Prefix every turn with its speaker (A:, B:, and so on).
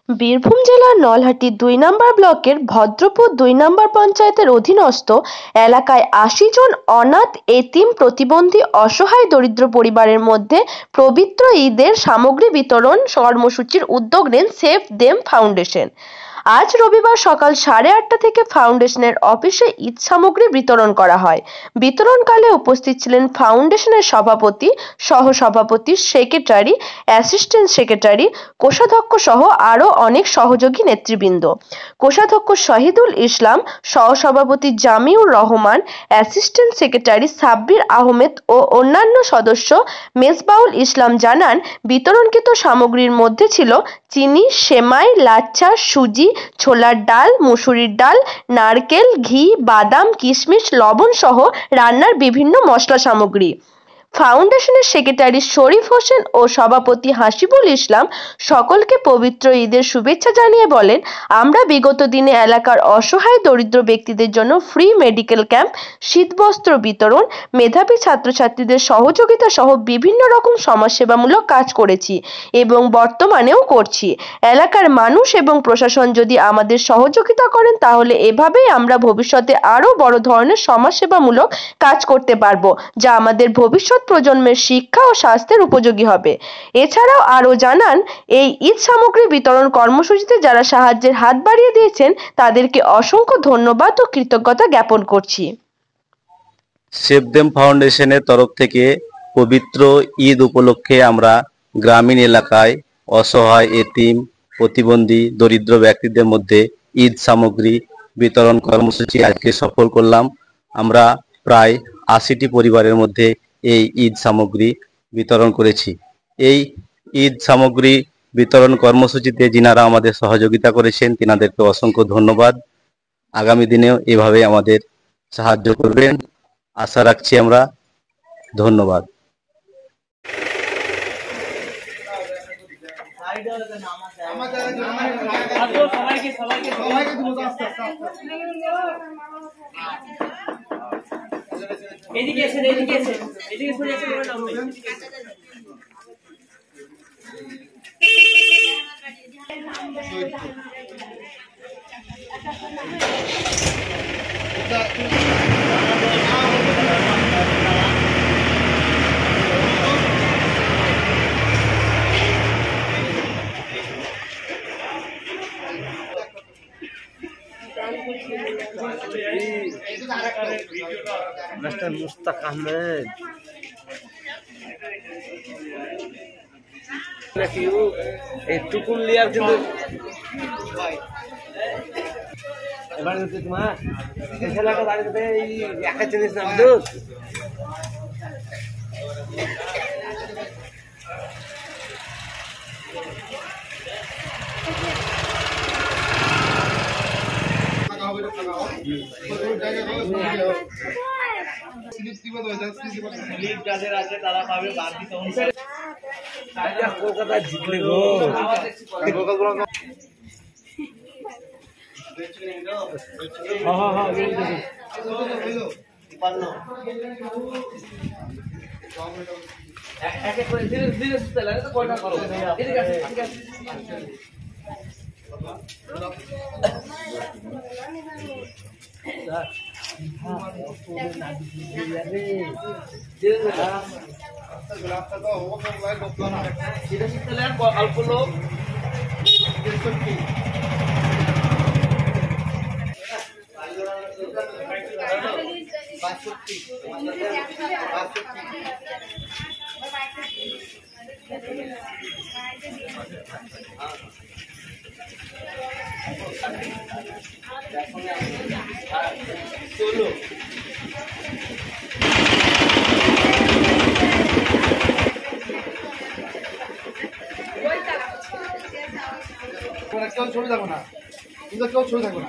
A: বীরভূম জেলার নলহাটি ২ নম্বর ব্লকের ভদ্রপুর ২ নম্বর পঞ্চায়েতের অধীনস্থ এলাকায় ৮০ জন অনাথ, এতিম, প্রতিবন্ধী, অসহায় দরিদ্র পরিবারের মধ্যে পবিত্র ঈদের সামগ্রী বিতরণ কর্মসূচির উদ্যোগ নেন সেভ দেম ফাউন্ডেশন। আজ রবিবার সকাল ৮:৩০ থেকে ফাউন্ডেশনের অফিসে ঈদ সামগ্রী বিতরণ করা হয়। বিতরণকালে উপস্থিত ছিলেন ফাউন্ডেশনের সভাপতি, সহ-সভাপতি, সেক্রেটারি, অ্যাসিস্ট্যান্ট সেক্রেটারি, কোষাধ্যক্ষ সহ আরও অনেক সহযোগী নেতৃবৃন্দ। কোষাধ্যক্ষ শহীদুল ইসলাম, সহ-সভাপতি জামিউর রহমান, অ্যাসিস্ট্যান্ট সেক্রেটারি সাব্বির আহমেদ ও অন্যান্য সদস্য মেজবাউল ইসলাম জানান, বিতরণকৃত সামগ্রীর মধ্যে ছিল চিনি, সেমাই, লাচ্ছা, সুজি, ছোলার ডাল, মুসুরির ডাল, নারকেল, ঘি, বাদাম, কিশমিশ, লবণ সহ রান্নার বিভিন্ন মশলা সামগ্রী। ফাউন্ডেশনের সেক্রেটারি শরীফ হোসেন ও সভাপতি হাসিবুল ইসলাম সকলকে পবিত্র ঈদের শুভেচ্ছা জানিয়ে বলেন, আমরা বিগত দিনে এলাকার অসহায় দরিদ্র ব্যক্তিদের জন্য ফ্রি মেডিকেল ক্যাম্প, শীতবস্ত্র বিতরণ, মেধাবী ছাত্রছাত্রীদের সহযোগিতা সহ বিভিন্ন রকম সমাজসেবামূলক কাজ করেছি এবং বর্তমানেও করছি। এলাকার মানুষ এবং প্রশাসন যদি আমাদের সহযোগিতা করেন তাহলে এভাবেই আমরা ভবিষ্যতে আরও বড় ধরনের সমাজসেবামূলক কাজ করতে পারব, যা আমাদের ভবিষ্যৎ প্রজন্মের শিক্ষা ও স্বাস্থ্যের উপযোগী হবে। এছাড়াও আরও জানান, এই ঈদ সামগ্রী বিতরণ কর্মসূচিতে যারা সাহায্যের হাত বাড়িয়ে দিয়েছেন তাদেরকে অসংখ্য ধন্যবাদ ও কৃতজ্ঞতা জ্ঞাপন করছি।
B: সেভ দেম ফাউন্ডেশনের তরফ থেকে পবিত্র ঈদ উপলক্ষে আমরা গ্রামীণ এলাকায় অসহায়, এতিম, প্রতিবন্ধী, দরিদ্র ব্যক্তিদের মধ্যে ঈদ সামগ্রী বিতরণ কর্মসূচি আজকে সফল করলাম। আমরা প্রায় ৮০টি পরিবারের মধ্যে এই ঈদ সামগ্রী বিতরণ করেছি। এই ঈদ সামগ্রী বিতরণ কর্মসূচিতে যিনারা আমাদের সহযোগিতা করেছেন তিনাদেরকে অসংখ্য ধন্যবাদ। আগামী দিনেও এভাবে আমাদের সাহায্য করবেন আশা রাখছি আমরা। ধন্যবাদ।
C: মাস্টার মুস্তাক আহমেদ নাকি এই টুকুন লিয়ার কিন্তু এবার তোমার এই খেলাটা দাঁড়িয়ে এই একা জিনিস নাম দুধ কলকাতা জিতলে গো ধীরে ধীরে সুস্থ লাগে তো কয়টা করো ঠিক আছে ঠিক আছে অল্প লোক চলো
D: কেউ ছবি থাকো না, কেউ ছবি থাকো না।